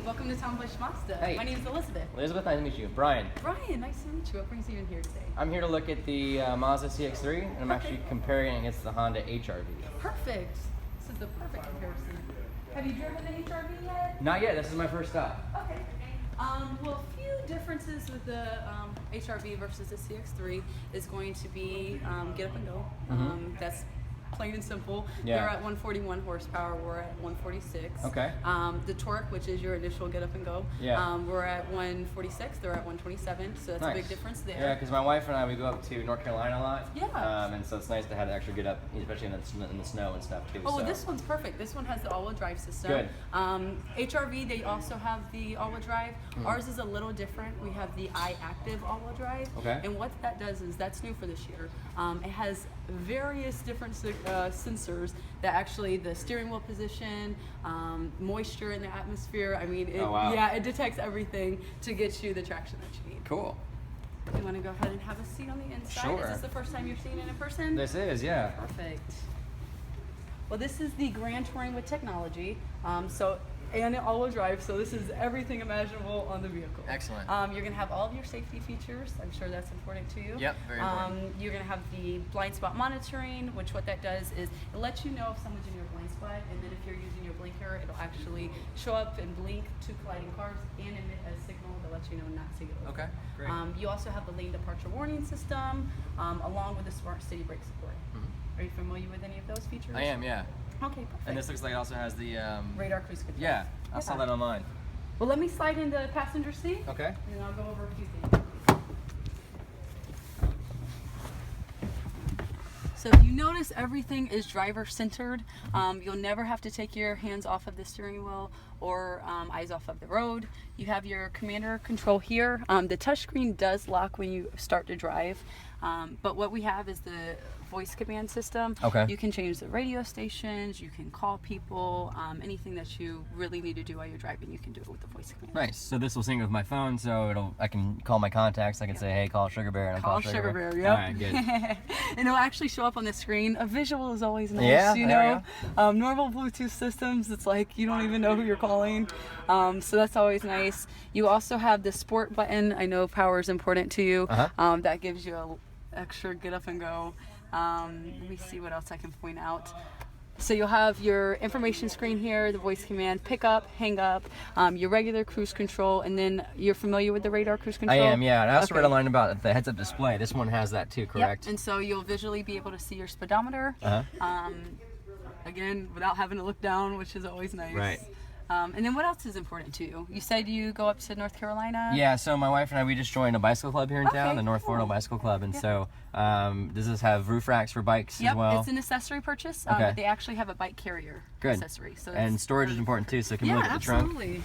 welcome to Tom Bush Mazda. Hey. My name is Elizabeth. Elizabeth, nice to meet you. Brian. Brian, nice to meet you. What brings you in here today? I'm here to look at the Mazda CX-3, and I'm actually comparing it against the Honda HR-V. Perfect. This is the perfect comparison. Have you driven the HR-V yet? Not yet. This is my first stop. Okay. Well, a few differences with the HR-V versus the CX-3 is going to be get up and go. That's plain and simple. Yeah. They're at 141 horsepower. We're at 146. Okay. The torque, which is your initial get up and go, we're at 146. They're at 127. So that's Nice. a big difference there. Yeah, because my wife and I, we go up to North Carolina a lot. Yeah. And so it's nice to have the extra get up, especially in the snow and stuff too. Oh, well, so. this one's perfect. This one has the all-wheel drive system. Good. HR-V, they also have the all-wheel drive. Ours is a little different. We have the iActive all-wheel drive. Okay. And what that does is, that's new for this year. It has various different sensors that actually, the steering wheel position, moisture in the atmosphere. I mean, it detects everything to get you the traction that you need. Cool. You want to go ahead and have a seat on the inside? Sure. Is this the first time you've seen it in person? This is, yeah. Perfect. Well, this is the Grand Touring with technology. And all-wheel drive, so this is everything imaginable on the vehicle. Excellent. You're going to have all of your safety features. I'm sure that's important to you. Yep, very important. You're going to have the blind spot monitoring, which what that does is it lets you know if someone's in your blind spot, and then if you're using your blinker, it'll actually show up and blink to colliding cars and emit a signal that lets you know not to go over. Okay, great. You also have the lane departure warning system, along with the smart city brake support. Are you familiar with any of those features? I am, yeah. Okay, perfect. And this looks like it also has the radar cruise control. Yeah, I saw that online. Well, let me slide into the passenger seat. Okay. And I'll go over a few things. So if you notice, everything is driver centered. You'll never have to take your hands off of the steering wheel or eyes off of the road. You have your commander control here. The touchscreen does lock when you start to drive. But what we have is the voice command system. Okay. You can change the radio stations, you can call people, anything that you really need to do while you're driving, you can do it with the voice command. Nice. So this will sync with my phone, so I can call my contacts. I can say, hey, call Sugar Bear, and I'll call Sugar Bear. Yep. All right, good. And it'll actually show up on the screen. A visual is always nice, yeah, you know. Normal Bluetooth systems, it's like you don't even know who you're calling. So that's always nice. You also have the sport button. I know power is important to you. That gives you a extra get up and go. Let me see what else I can point out. So you'll have your information screen here, the voice command, pick up, hang up, your regular cruise control, and then you're familiar with the radar cruise control? I am, yeah. And I also read online about the heads-up display. This one has that too, correct? Yep. And so you'll visually be able to see your speedometer. Again, without having to look down, which is always nice. Right. And then what else is important to you? You said you go up to North Carolina? Yeah, so my wife and I, we just joined a bicycle club here in town, the North Florida Bicycle Club. And so does this have roof racks for bikes as well? It's an accessory purchase, but they actually have a bike carrier accessory. So and storage is important too, so can you look at the trunk? Absolutely.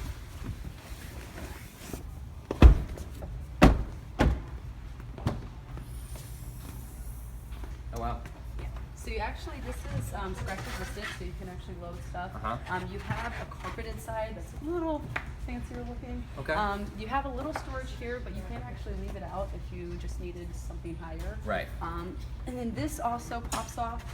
Oh, wow. So you actually, this is scratch resistant, so you can actually load stuff. You have a carpet inside that's a little fancier looking. Okay. You have a little storage here, but you can actually leave it out if you just needed something higher. Right. And then this also pops off.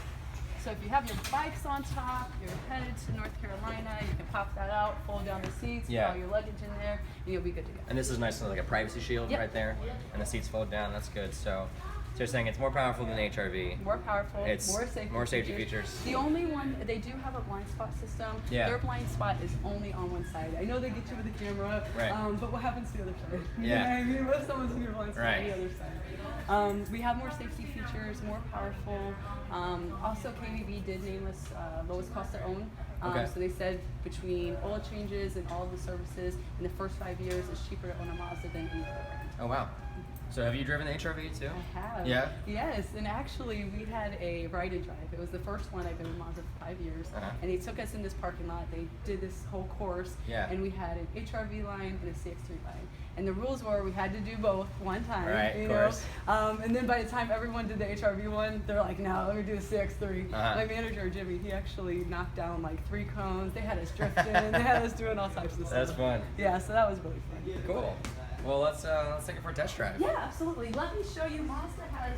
So if you have your bikes on top, you're headed to North Carolina, you can pop that out, fold down the seats, put all your luggage in there, and you'll be good to go. And this is nice, like a privacy shield right there. And the seats fold down, that's good. So you're saying it's more powerful than HR-V. More powerful, It's more safety features. The only one, they do have a blind spot system. Yeah. Their blind spot is only on one side. I know they get you with the camera, but what happens to the other side? Yeah. You know what I mean? What if someone's in your blind spot on the other side? We have more safety features, more powerful. Also, KBB did name us lowest cost to own. So they said between oil changes and all of the services in the first 5 years, it's cheaper to own a Mazda than any other brand. Oh, wow. So have you driven the HR-V too? I have. Yeah? Yes, and actually we had a ride and drive. It was the first one. I've been with Mazda for 5 years. And they took us in this parking lot. They did this whole course. And we had an HR-V line and a CX-3 line. And the rules were we had to do both one time. Right, you of course. And then by the time everyone did the HR-V one, they're like, no, let me do the CX-3. My manager, Jimmy, he actually knocked down like 3 cones. They had us drifting. They had us doing all types of stuff. That's fun. Yeah, so that was really fun. Cool. Well, let's take it for a test drive. Yeah, absolutely. Let me show you. Mazda has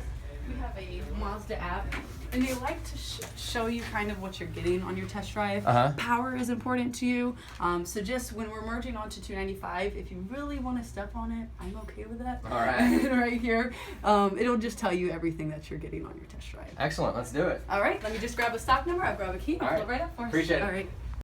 we have a Mazda app, and they like to show you kind of what you're getting on your test drive. Power is important to you, so just when we're merging onto 295, if you really want to step on it, I'm okay with that. All right. Right here, it'll just tell you everything that you're getting on your test drive. Excellent. Let's do it. All right, let me just grab a stock number. I'll grab a key. All right. Pull it right up for us. Appreciate it. All right.